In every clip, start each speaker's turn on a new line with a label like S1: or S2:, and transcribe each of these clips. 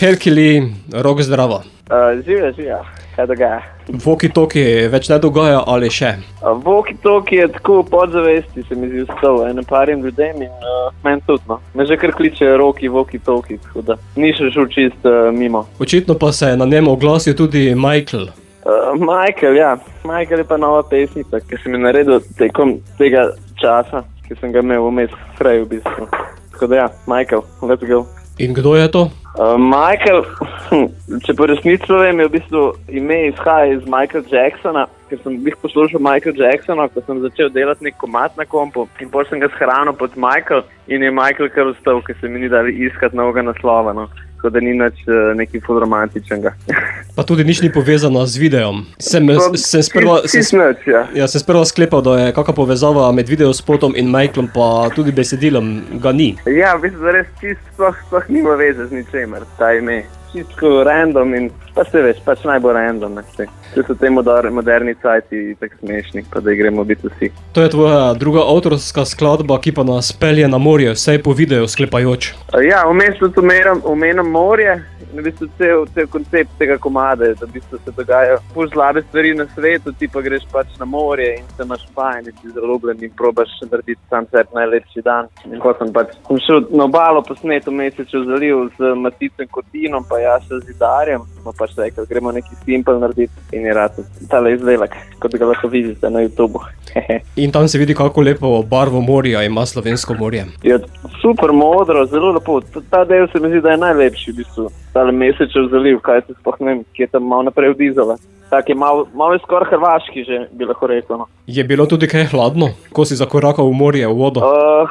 S1: Herkili, rok zdravo.
S2: Živja, kaj dogaja?
S1: Walkie-talkie več ne dogaja ali še?
S2: Walkie-talkie je tako v podzavesti, se mi zdi vstal parim ljudem in meni tudi, no. Me že kar kličejo Roki walkie-talkie, tako da ni še šel čist mimo.
S1: Očitno pa se je na njem oglasil tudi Michael.
S2: Michael, ja. Michael je pa nova pesnica, ki sem jo naredil tekom tega časa, ki sem ga imel vmes prej v bistvu. Tako da ja, Michael, let's go.
S1: In kdo je to?
S2: Michael, če po resnici povem, je v bistvu ime izhaja iz Michaela Jacksona, ker sem poslušal Michaela Jacksona, ko sem začel delati nek komad na kompu in potem sem ga shranil pod Michael in je Michael kar ustal, ker se mi ni dali iskati novega naslova, no. Tako da ni nič nekaj ful romantičnega.
S1: Pa tudi nič ni povezano z videom. Sem sprva sklepal, da je kakšna povezava med videospotom in Michaelom, pa tudi besedilom ga ni.
S2: Ja, v bistvu res sploh nima veze z ničemer, ta ime. Čisto random in pa se veš, pač najbolj random. Če so te moderni cajti tako smešni, pa da gremo biti vsi.
S1: To je tvoja druga avtorska skladba, ki pa nas pelje na morje, vsej po videu sklepajoč.
S2: Ja, vmes tudi omenim morje in v bistvu cel koncept tega komade, da v bistvu se dogajajo ful slabe stvari na svetu, ti pa greš pač na morje in se imaš fajn in si zaljubljen in probaš narediti sam sebi najlepši dan. In ko sem šel na obalo posnet v Mesečev zaliv z Maticem Kotinom, pa ja še Zidarjem, smo pač rekli, gremo neki simpel narediti in je rad tale izdelek, kot ga lahko vidite na YouTubu.
S1: In tam se vidi, kako lepo barvo morja ima slovensko morje.
S2: Ja, super modro, zelo lepo. Ta del se mi zdi, da je najlepši v bistvu. Tale Mesečev zaliv, kaj se sploh ne vem, ki je tam malo naprej od Izola. Tak je malo skoraj hrvaški že, bi lahko rekel, no. Je
S1: bilo tudi kaj hladno, ko si zakorakal v morje, v vodo?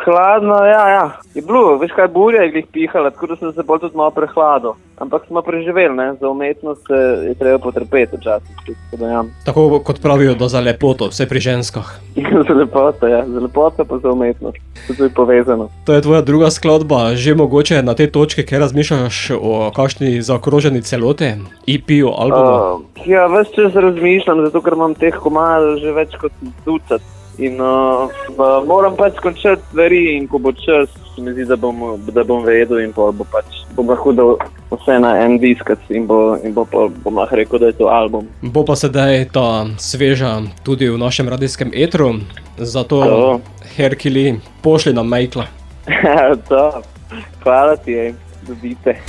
S2: Hladno, ja. Je bilo, veš kaj, burja je glih pihala, tako da sem se bolj tudi malo prehladil. Ampak smo preživeli, ne, za umetnost je treba potrpeti včasih.
S1: Tako kot pravijo, da za lepoto, vse pri ženskah.
S2: Za lepoto, ja, za lepoto pa za umetnost. To je povezano.
S1: To je tvoja druga skladba, že mogoče na tej točki, kaj razmišljaš o kakšni zaokroženi celote, EP-u, albumu?
S2: Ja, ves čas razmišljam, zato ker imam teh komadov že več kot 20. In moram pač končati stvari in ko bo čas, mi zdi, da bom vedel in bom lahko dal vse na en diskac in bom lahko rekel, da je to album.
S1: Bo pa sedaj ta sveža tudi v našem radijskem etru, zato Herkili, pošli nam Michaela.
S2: To, hvala ti, dobite.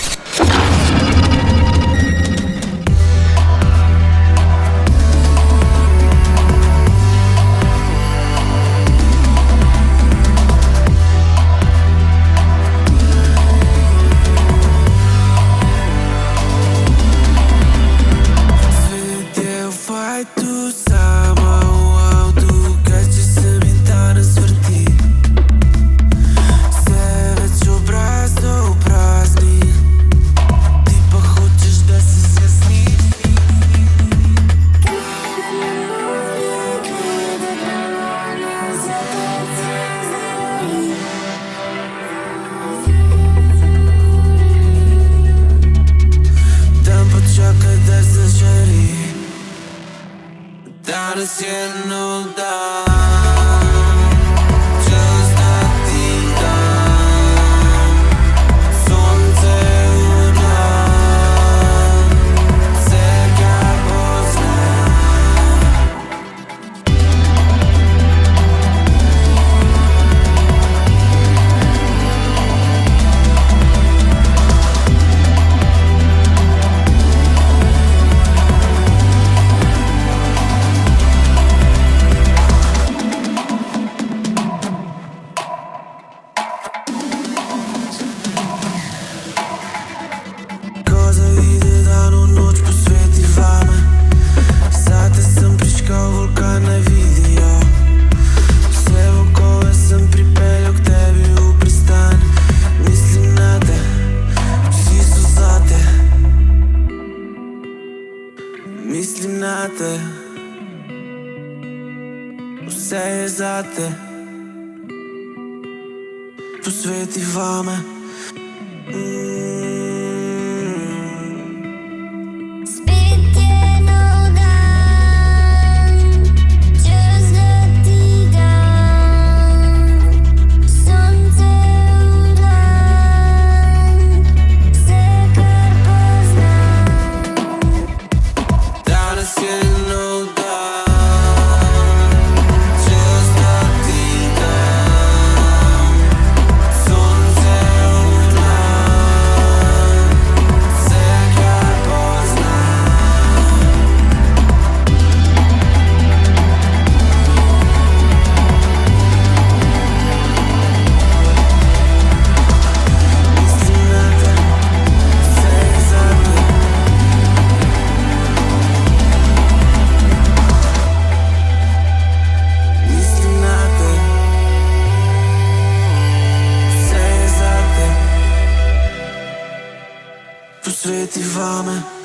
S3: Danes je nov dan. Mislim na te, vse je zate, posveti vame.
S4: Sonce v dan, vse kar
S3: posveti vame.